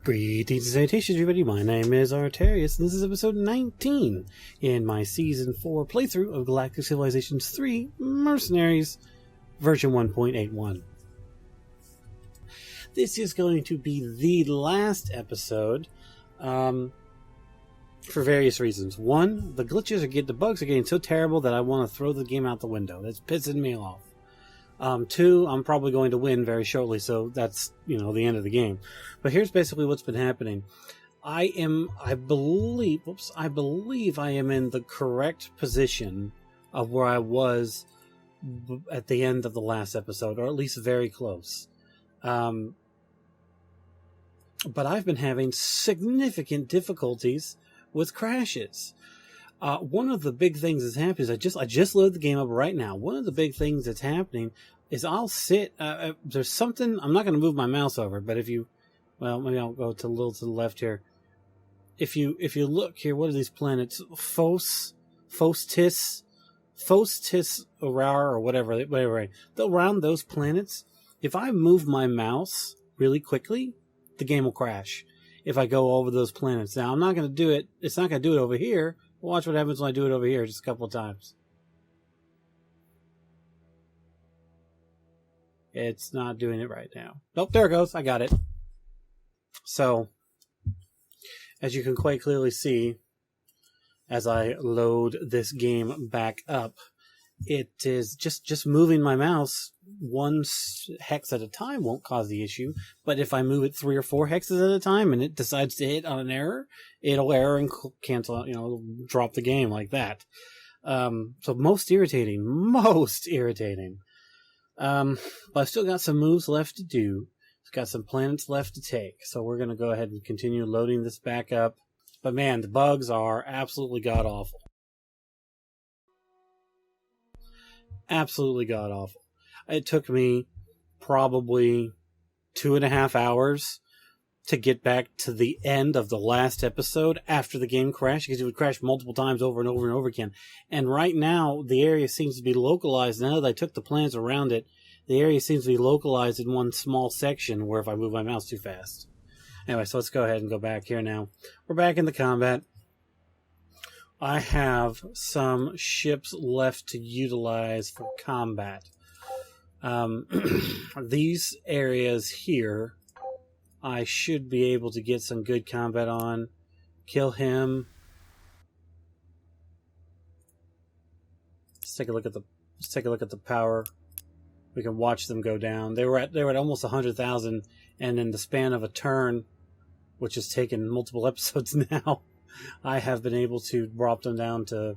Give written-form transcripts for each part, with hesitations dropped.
Greetings and salutations, everybody. My name is Artarioustgat, and this is episode 19 in my Season 4 playthrough of Galactic Civilizations 3 Mercenaries, version 1.81. This is going to be the last episode for various reasons. One, the bugs are getting so terrible that I want to throw the game out the window. That's pissing me off. Two, I'm probably going to win very shortly, so that's, the end of the game. But here's basically what's been happening. I believe I am in the correct position of where I was at the end of the last episode, or at least very close. But I've been having significant difficulties with crashes. One of the big things that's happening is I just loaded the game up right now. One of the big things that's happening is I'll sit. There's something. I'm not going to move my mouse over, but maybe I'll go a little to the left here. If you look here, what are these planets? Phos Tis, Aurora, or whatever. Around those planets, if I move my mouse really quickly, the game will crash. If I go over those planets, now I'm not going to do it. It's not going to do it over here. Watch what happens when I do it over here just a couple of times. It's not doing it right now. Nope, there it goes. I got it. So, as you can quite clearly see, as I load this game back up, it is just moving my mouse one hex at a time won't cause the issue. But if I move it 3 or 4 hexes at a time and it decides to hit on an error, it'll error and cancel, it'll drop the game like that. So most irritating. But I've still got some moves left to do. It's got some planets left to take. So we're going to go ahead and continue loading this back up. But man, the bugs are absolutely god-awful. Absolutely god-awful. It took me probably 2.5 hours to get back to the end of the last episode after the game crashed, because it would crash multiple times over and over and over again. And right now, the area seems to be localized. Now that I took the planets around it, the area seems to be localized in one small section where if I move my mouse too fast. Anyway, so let's go ahead and go back here now. We're back in the combat. I have some ships left to utilize for combat. These areas here, I should be able to get some good combat on. Kill him. Let's take a look at the power. We can watch them go down. They were at almost 100,000, and in the span of a turn, which has taken multiple episodes now, I have been able to drop them down to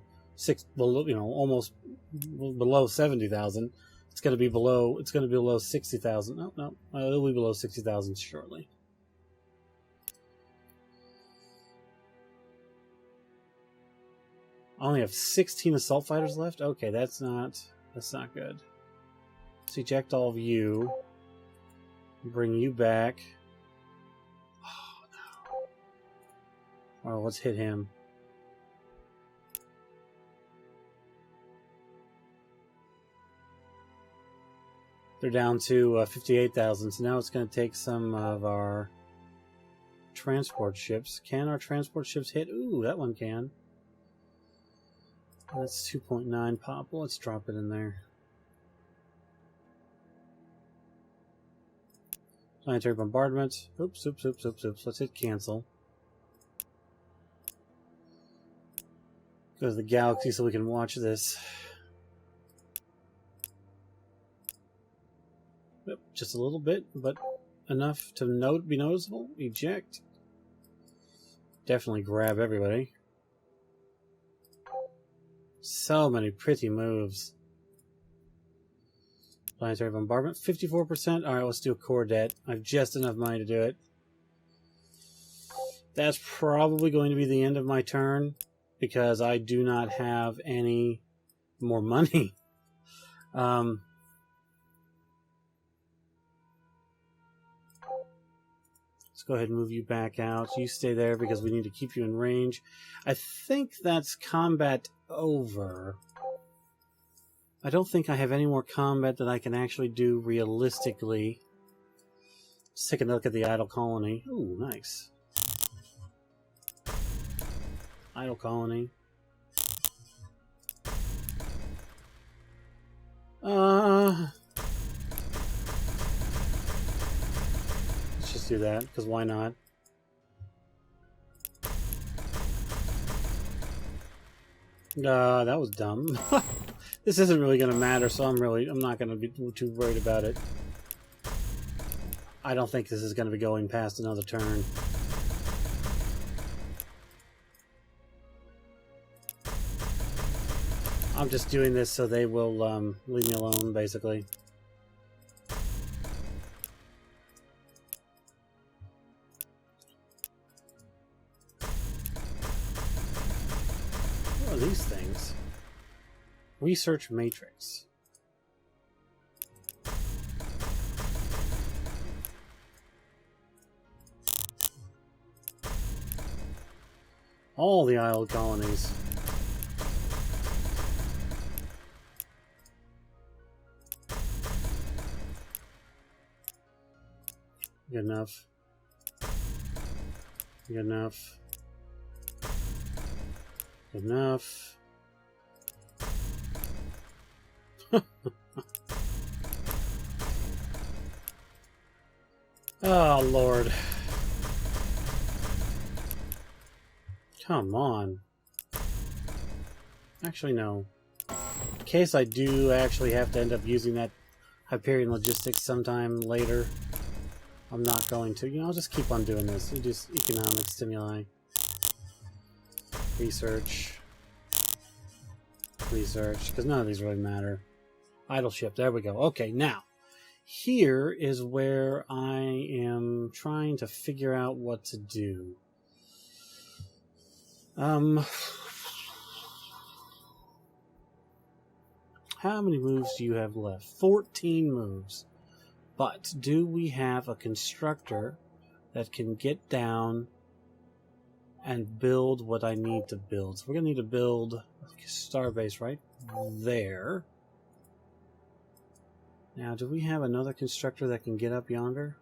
almost below 70,000. It's going to be below 60,000. No, it'll be below 60,000 shortly. I only have 16 assault fighters left. Okay, that's not good. Let's eject all of you. Bring you back. Oh, let's hit him. They're down to 58,000, so now it's going to take some of our transport ships. Can our transport ships hit? Ooh, that one can. That's 2.9 pop. Well, let's drop it in there. Planetary bombardment. Oops. Let's hit cancel. Go to the galaxy so we can watch this. Yep, just a little bit, but enough to be noticeable. Eject. Definitely grab everybody. So many pretty moves. Planetary bombardment, 54%. Alright, let's do a core debt. I have just enough money to do it. That's probably going to be the end of my turn, because I do not have any more money. Let's go ahead and move you back out. You stay there because we need to keep you in range. I think that's combat over. I don't think I have any more combat that I can actually do realistically. Let's take a look at the idle colony. Ooh, nice. Idle colony. Let's just do that, because why not? That was dumb. This isn't really going to matter, so I'm not going to be too worried about it. I don't think this is going to be going past another turn. I'm just doing this so they will leave me alone, basically. What are these things? Research matrix. All the idle colonies. Good enough. Good enough. Good enough. Oh, Lord. Come on. Actually, no. In case I do actually have to end up using that Hyperion logistics sometime later, I'm not going to. You know, I'll just keep on doing this. You just economic stimuli. Research. Research. Because none of these really matter. Idle ship. There we go. Okay, now. Here is where I am trying to figure out what to do. How many moves do you have left? 14 moves. But do we have a constructor that can get down and build what I need to build? So we're going to need to build a starbase right there. Now, do we have another constructor that can get up yonder?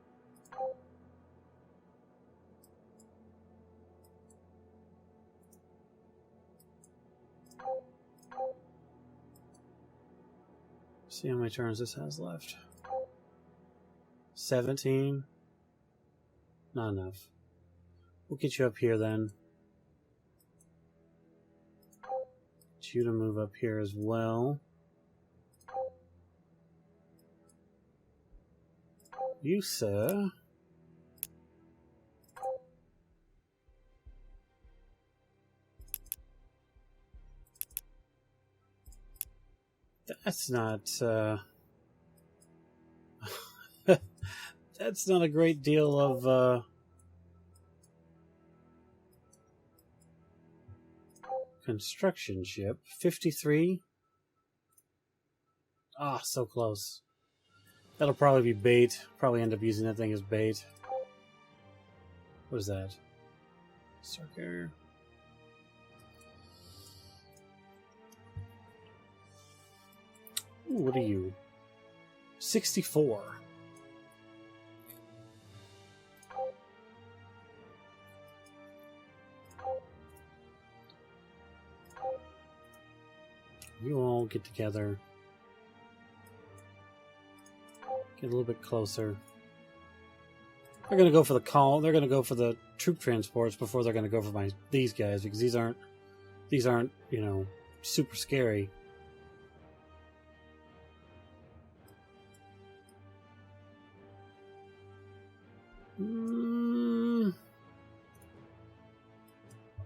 See how many turns this has left. 17. Not enough. We'll get you up here then. Get you to move up here as well. You, sir. That's not, that's not a great deal of, construction ship. 53. Ah, so close. That'll probably be bait. Probably end up using that thing as bait. What is that? Star carrier. Ooh, what are you? 64. You all get together. Get a little bit closer. They're gonna go for the call. They're gonna go for the troop transports before they're gonna go for these guys, because these aren't, you know, super scary.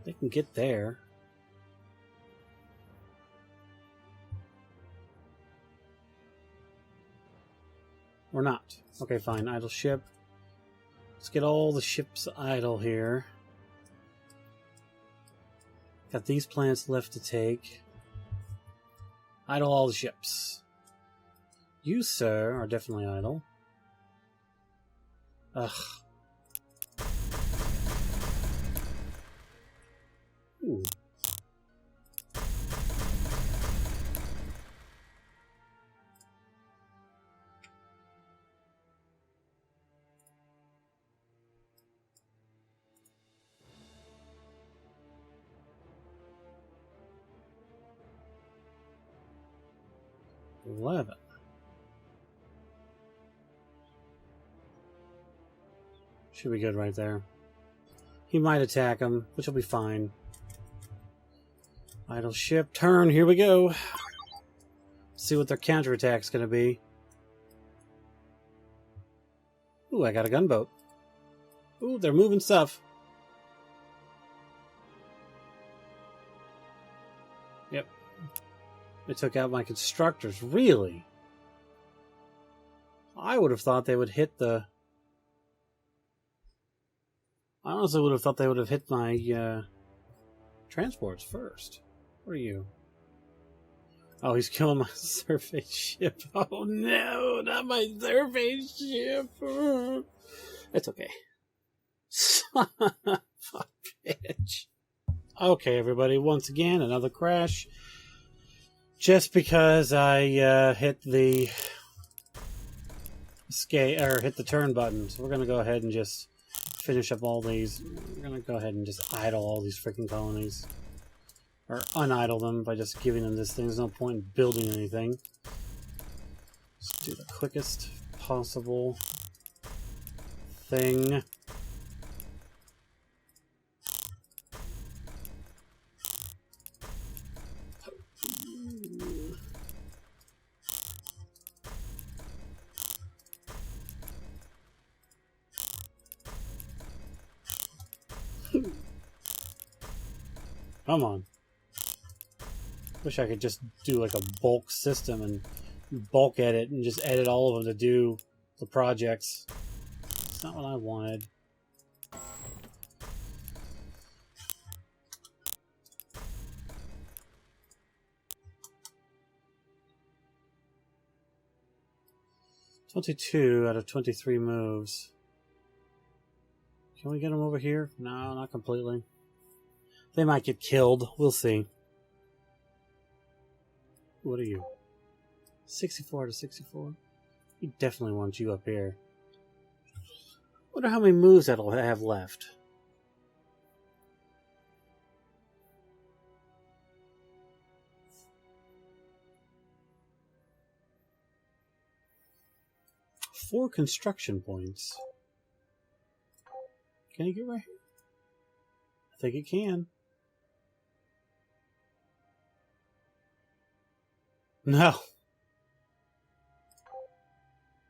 They can get there. Or not. Okay, fine. Idle ship. Let's get all the ships idle here. Got these planets left to take. Idle all the ships. You, sir, are definitely idle. Ugh. Ooh. 11. Should be good right there. He might attack him, which will be fine. Idle ship, turn, here we go. See what their counterattack's going to be. Ooh, I got a gunboat. Ooh, they're moving stuff. Yep. They took out my constructors. Really? I would have thought they would hit the... I honestly would have thought they would have hit my transports first. Where are you? Oh, he's killing my survey ship. Oh no, not my survey ship. It's okay. Son of a bitch. Okay, everybody, once again, another crash. Just because I hit the hit the turn button. So we're going to go ahead and just finish up all these. We're going to go ahead and just idle all these freaking colonies. Or unidle them by just giving them this thing. There's no point in building anything. Let's do the quickest possible thing. Come on. Wish I could just do like a bulk system and bulk edit and just edit all of them to do the projects. It's not what I wanted. $22 out of 23 moves. Can we get them over here? No, not completely. They might get killed. We'll see. What are you? 64 to 64? We definitely want you up here. Wonder how many moves that'll have left. Four construction points. Can you get right here? I think it can. No.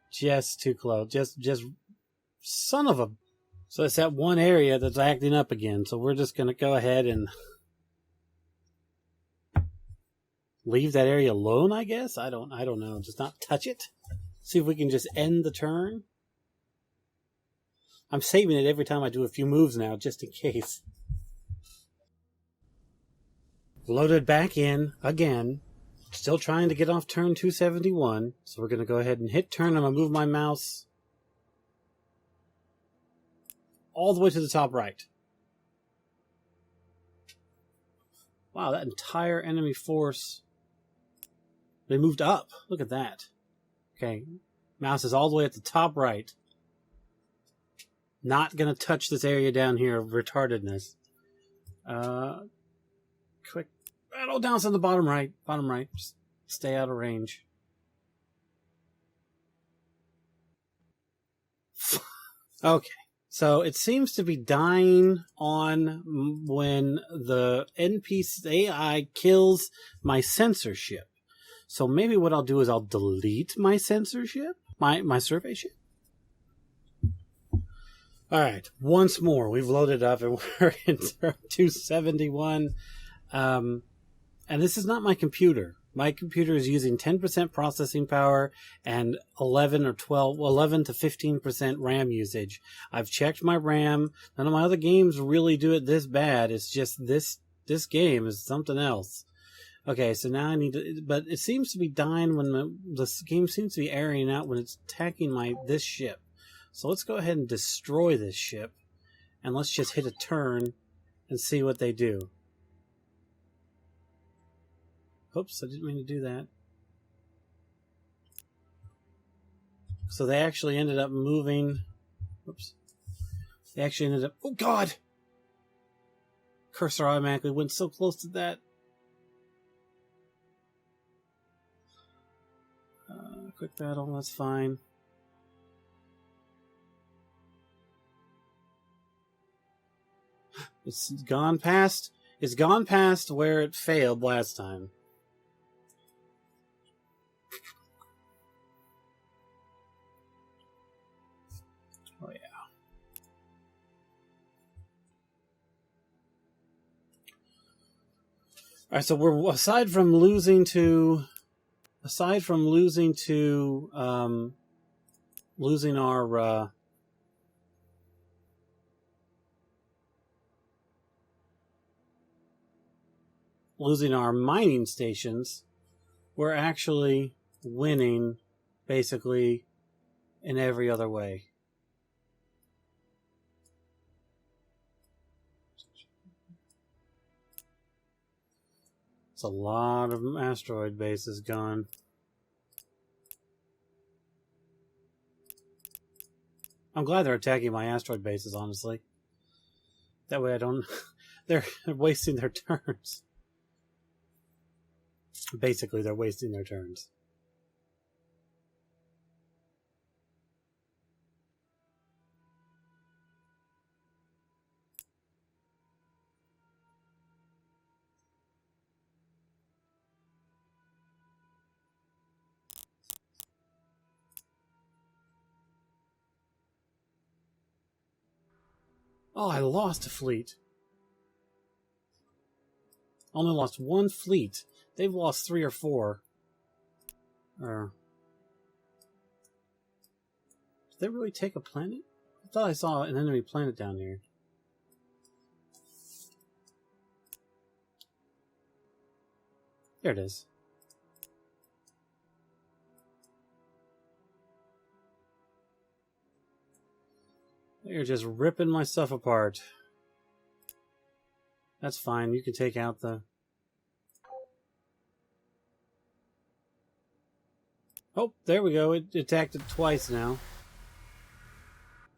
Just too close. Just son of a... So it's that one area that's acting up again. So we're just going to go ahead and leave that area alone, I guess? I don't know. Just not touch it. See if we can just end the turn. I'm saving it every time I do a few moves now, just in case. Loaded back in again. Still trying to get off turn 271. So we're going to go ahead and hit turn. I'm going to move my mouse all the way to the top right. Wow, that entire enemy force. They moved up. Look at that. Okay. Mouse is all the way at the top right. Not going to touch this area down here of retardedness. Quick battle down to the bottom right. Bottom right. Just stay out of range. Okay. So it seems to be dying on when the NPC AI kills my censorship. So maybe what I'll do is I'll delete my censorship, my survey ship. All right, once more, we've loaded up and we're in turn 271. And this is not my computer. My computer is using 10% processing power and 11 to 15% RAM usage. I've checked my RAM. None of my other games really do it this bad. It's just this game is something else. Okay, so now I need to... But it seems to be dying when the game seems to be airing out when it's attacking this ship. So let's go ahead and destroy this ship. And let's just hit a turn and see what they do. Oops, I didn't mean to do that. So they actually ended up moving... Oops. They actually ended up... Oh, God! Cursor automatically went so close to that. Quick battle, that's fine. It's gone past where it failed last time. Oh yeah. Alright, so we're aside from losing to losing our mining stations, we're actually winning basically in every other way. It's a lot of asteroid bases gone. I'm glad they're attacking my asteroid bases, honestly. That way I don't... They're wasting their turns. Basically, they're wasting their turns. Oh, I lost a fleet. Only lost one fleet. They've lost 3 or 4. Did they really take a planet? I thought I saw an enemy planet down here. There it is. You're just ripping my stuff apart. That's fine. You can take out the... Oh, there we go. It attacked it twice now.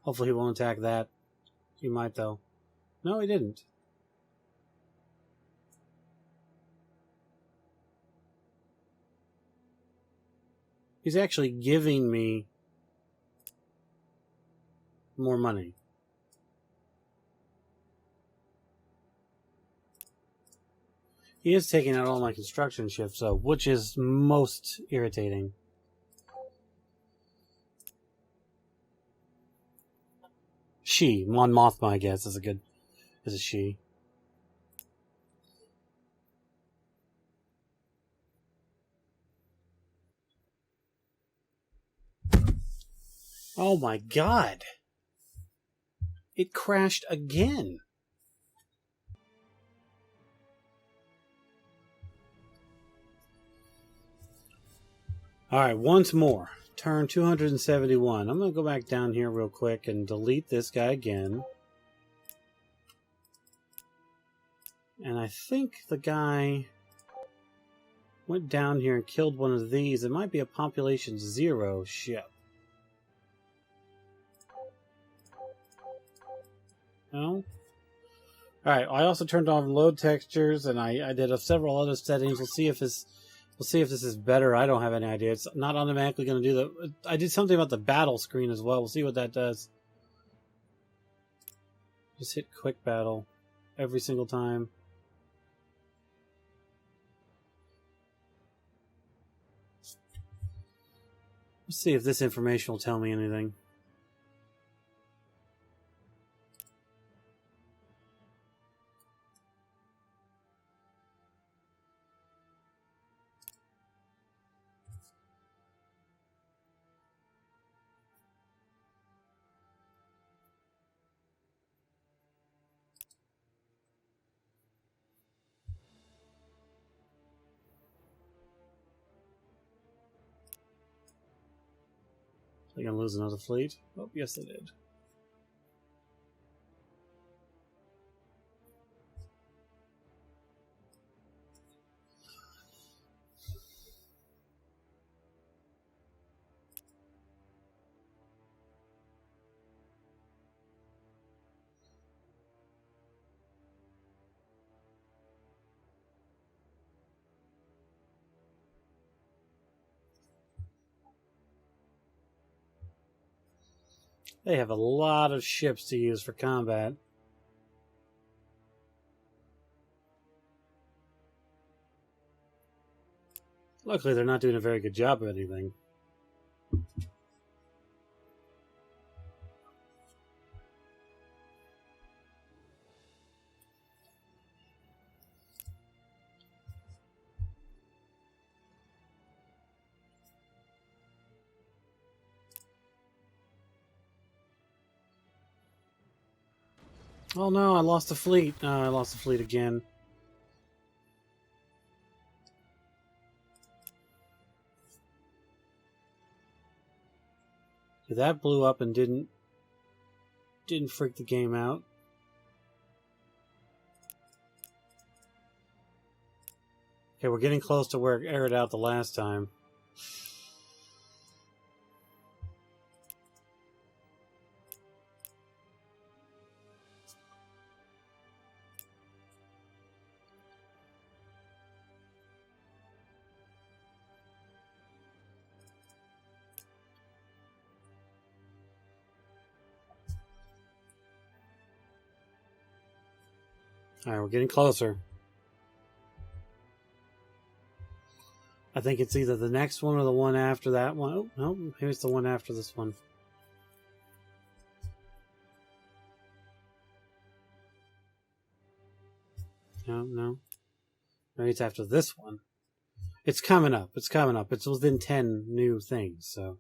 Hopefully he won't attack that. He might, though. No, he didn't. He's actually giving me more money. He is taking out all my construction ships, though, which is most irritating. She, Mon Mothma, I guess, is a she. Oh my god! It crashed again! Alright, once more. Turn 271. I'm going to go back down here real quick and delete this guy again. And I think the guy went down here and killed one of these. It might be a population 0 ship. No? Alright, I also turned on load textures and I did several other settings. We'll see if this is better. I don't have any idea. It's not automatically going to do that. I did something about the battle screen as well. We'll see what that does. Just hit quick battle every single time. Let's see if this information will tell me anything. Are they going to lose another fleet? Oh, yes, they did. They have a lot of ships to use for combat. Luckily, they're not doing a very good job of anything. Oh no, I lost the fleet. I lost the fleet again. That blew up and didn't freak the game out. Okay, we're getting close to where it aired out the last time. Alright, we're getting closer. I think it's either the next one or the one after that one. Oh, no, here's the one after this one. No. Maybe it's after this one. It's coming up. It's coming up. It's within 10 new things, so...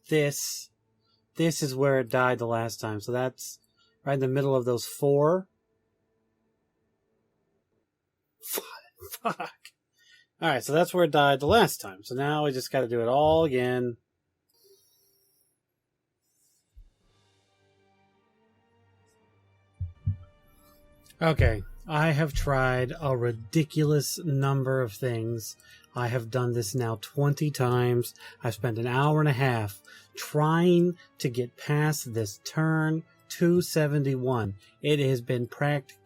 This is where it died the last time. So that's right in the middle of those 4. Fuck. Alright, so that's where it died the last time. So now we just got to do it all again. Okay, I have tried a ridiculous number of things. I have done this now 20 times. I've spent an hour and a half trying to get past this turn 271. It has been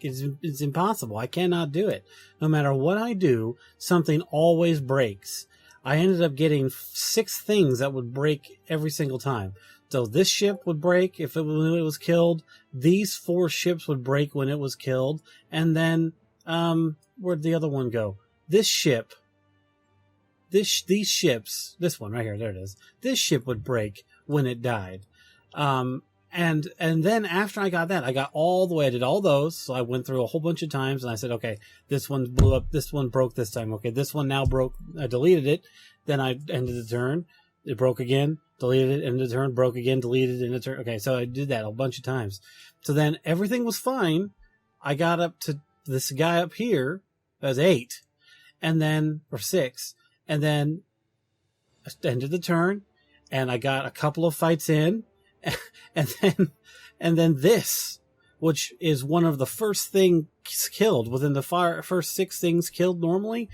it's impossible. I cannot do it. No matter what I do, something always breaks. I ended up getting 6 things that would break every single time. So this ship would break when it was killed. These 4 ships would break when it was killed. And then, where'd the other one go? This ship... These ships, this one right here, there it is. This ship would break when it died. And then after I got that, I got all the way, I did all those. So I went through a whole bunch of times and I said, okay, this one blew up. This one broke this time. Okay, this one now broke. I deleted it. Then I ended the turn. It broke again, deleted it, ended the turn, broke again, deleted it, ended the turn. Okay, so I did that a bunch of times. So then everything was fine. I got up to this guy up here. That was 8. And then, or 6. And then I ended the turn, and I got a couple of fights in, and then this, which is one of the first things killed within the first 6 things killed normally.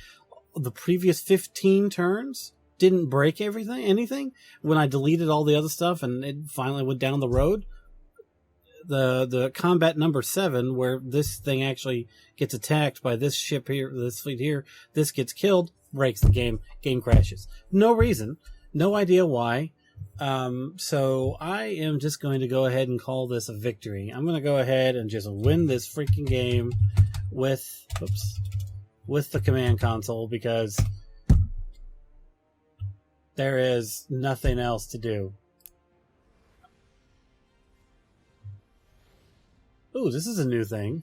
The previous 15 turns didn't break anything. When I deleted all the other stuff and it finally went down the road, the combat number 7, where this thing actually gets attacked by this ship here, this fleet here, this gets killed. Breaks the game crashes. No reason, no idea why. So I am just going to go ahead and call this a victory. I'm going to go ahead and just win this freaking game with the command console, because there is nothing else to do. Ooh, this is a new thing.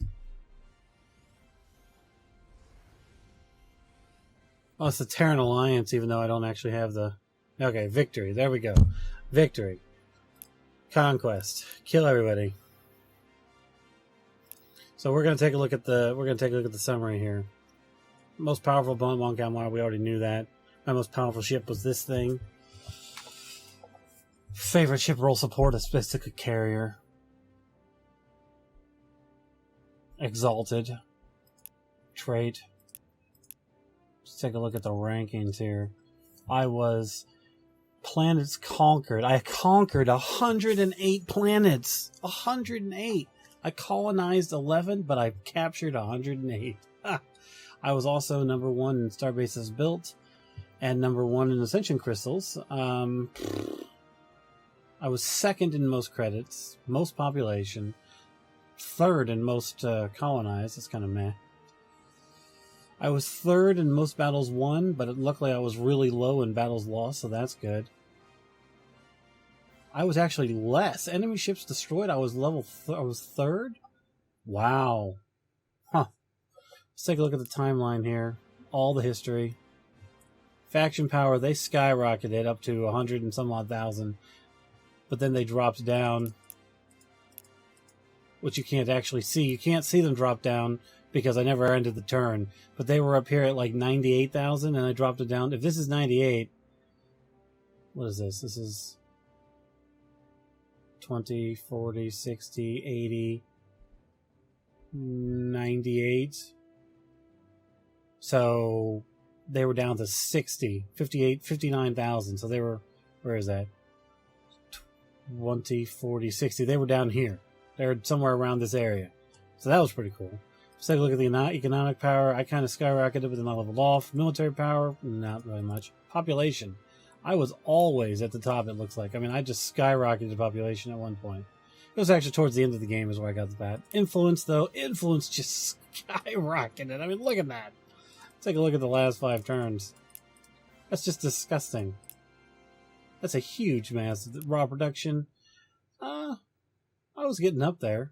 Oh, it's the Terran Alliance, even though I don't actually have the... Okay, victory. There we go. Victory. Conquest. Kill everybody. So we're going to take a look at the summary here. Most powerful opponent, Mon Calamari, we already knew that. My most powerful ship was this thing. Favorite ship role support, a specific carrier. Exalted. Trait. Let's take a look at the rankings here. I was planets conquered. I conquered 108 planets. 108. I colonized 11, but I captured 108. I was also number 1 in Starbases built and number 1 in Ascension Crystals. I was second in most credits, most population, third in most colonized. That's kind of meh. I was third in most battles won, but luckily I was really low in battles lost, so that's good. I was actually less. Enemy ships destroyed. I was I was third? Wow. Huh. Let's take a look at the timeline here. All the history. Faction power, they skyrocketed up to 100 and some odd thousand. But then they dropped down, which you can't actually see. You can't see them drop down because I never ended the turn. But they were up here at like 98,000 and I dropped it down. If this is 98, what is this? This is 20, 40, 60, 80, 98. So they were down to 60, 58, 59,000. So they were, where is that? 20, 40, 60. They were down here. They were somewhere around this area. So that was pretty cool. Let's take a look at the economic power. I kind of skyrocketed, but then I leveled off. Military power, not really much. Population. I was always at the top, it looks like. I mean, I just skyrocketed population at one point. It was actually towards the end of the game is where I got the bat. Influence, though. Influence just skyrocketed. I mean, look at that. Take a look at the last 5 turns. That's just disgusting. That's a huge mass. Raw production. I was getting up there.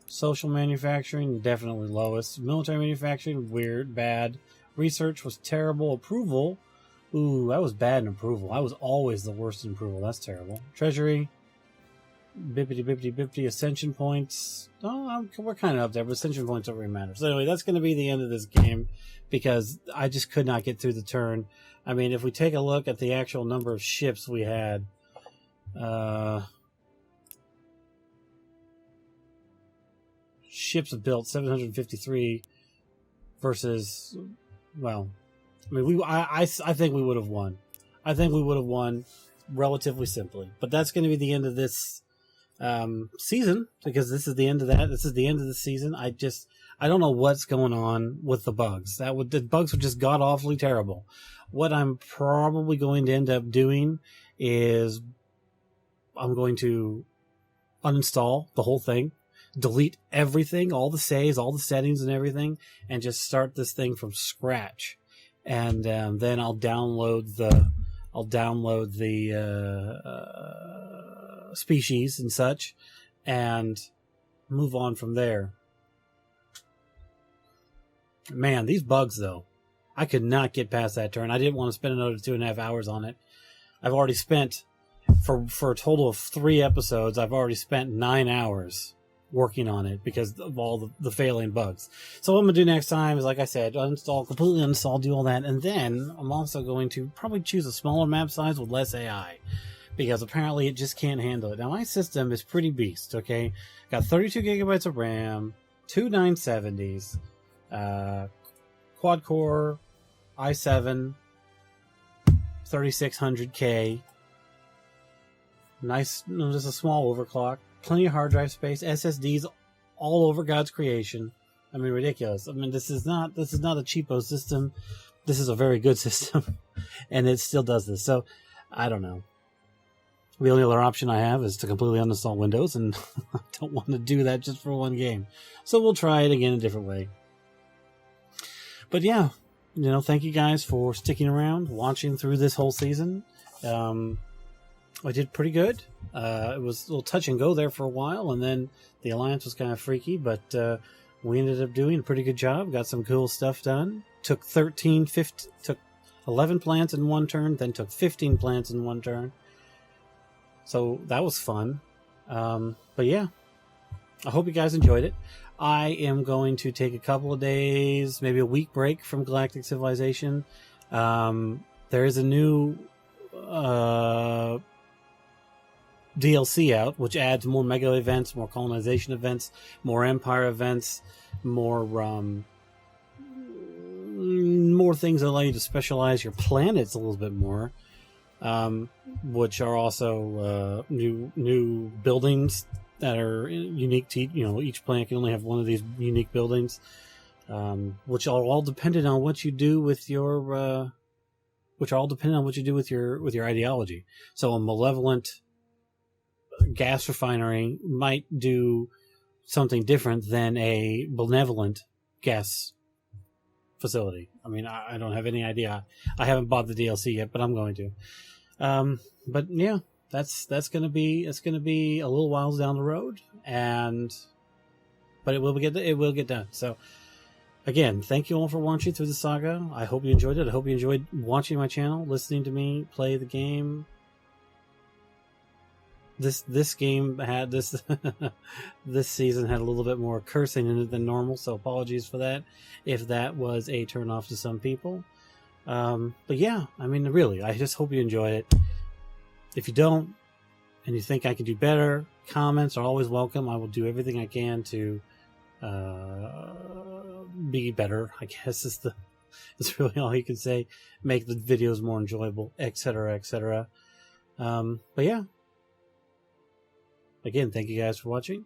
Social manufacturing, definitely lowest. Military manufacturing, weird, bad. Research was terrible. Approval, ooh, I was bad in approval. I was always the worst in approval. That's terrible. Treasury, bippity. Ascension points. Oh, we're kind of up there, but ascension points don't really matter. So anyway, that's going to be the end of this game because I just could not get through the turn. I mean, if we take a look at the actual number of ships we had, ships built 753 versus, well, I mean, I think we would have won. I think we would have won relatively simply. But that's going to be the end of this season because this is the end of that. This is the end of the season. I don't know what's going on with the bugs. The bugs were just god awfully terrible. What I'm probably going to end up doing is I'm going to uninstall the whole thing, delete everything, all the saves, all the settings and everything, and just start this thing from scratch. And then I'll download the species and such, and move on from there. Man, these bugs though, I could not get past that turn. I didn't want to spend another 2.5 hours on it. I've already spent, for a total of 3 episodes, I've already spent 9 hours working on it because of all the failing bugs. So what I'm going to do next time is, like I said, completely uninstall, do all that, and then I'm also going to probably choose a smaller map size with less AI because apparently it just can't handle it. Now my system is pretty beast, okay? Got 32 gigabytes of RAM, 2 970s, quad-core i7 3600K, nice, just a small overclock, plenty of hard drive space, SSDs all over God's creation. I mean, ridiculous. I mean, this is not a cheapo system. This is a very good system, and it still does this. So, I don't know. The only other option I have is to completely uninstall Windows, and I don't want to do that just for one game. So we'll try it again a different way. But yeah, thank you guys for sticking around, watching through this whole season. I did pretty good. It was a little touch and go there for a while, and then the alliance was kind of freaky, but we ended up doing a pretty good job. Got some cool stuff done. Took 11 plants in one turn, then took 15 plants in one turn. So that was fun. But yeah, I hope you guys enjoyed it. I am going to take a couple of days, maybe a week break from Galactic Civilization. There is a new DLC out, which adds more mega events, more colonization events, more empire events, more things that allow you to specialize your planets a little bit more, which are also new buildings that are unique to each planet can only have one of these unique buildings. which are all dependent on what you do with your ideology. So a malevolent gas refinery might do something different than a benevolent gas facility. I mean, I don't have any idea. I haven't bought the DLC yet, but I'm going to. But yeah, that's gonna be a little while down the road, but it will get done. So again, thank you all for watching through the saga. I hope you enjoyed it. I hope you enjoyed watching my channel, listening to me play the game. This game had this this season had a little bit more cursing in it than normal, so apologies for that if that was a turn off to some people. But yeah, I mean, really, I just hope you enjoy it. If you don't, and you think I can do better, comments are always welcome. I will do everything I can to be better, I guess is really all you can say. Make the videos more enjoyable, etc., etc. But yeah. Again, thank you guys for watching.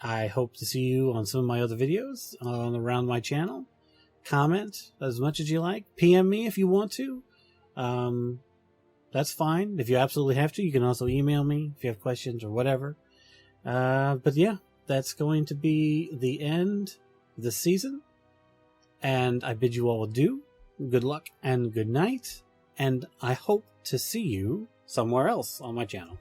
I hope to see you on some of my other videos around my channel. Comment as much as you like. PM me if you want to. That's fine. If you absolutely have to, you can also email me if you have questions or whatever. But yeah, that's going to be the end of the season. And I bid you all adieu. Good luck and good night. And I hope to see you somewhere else on my channel.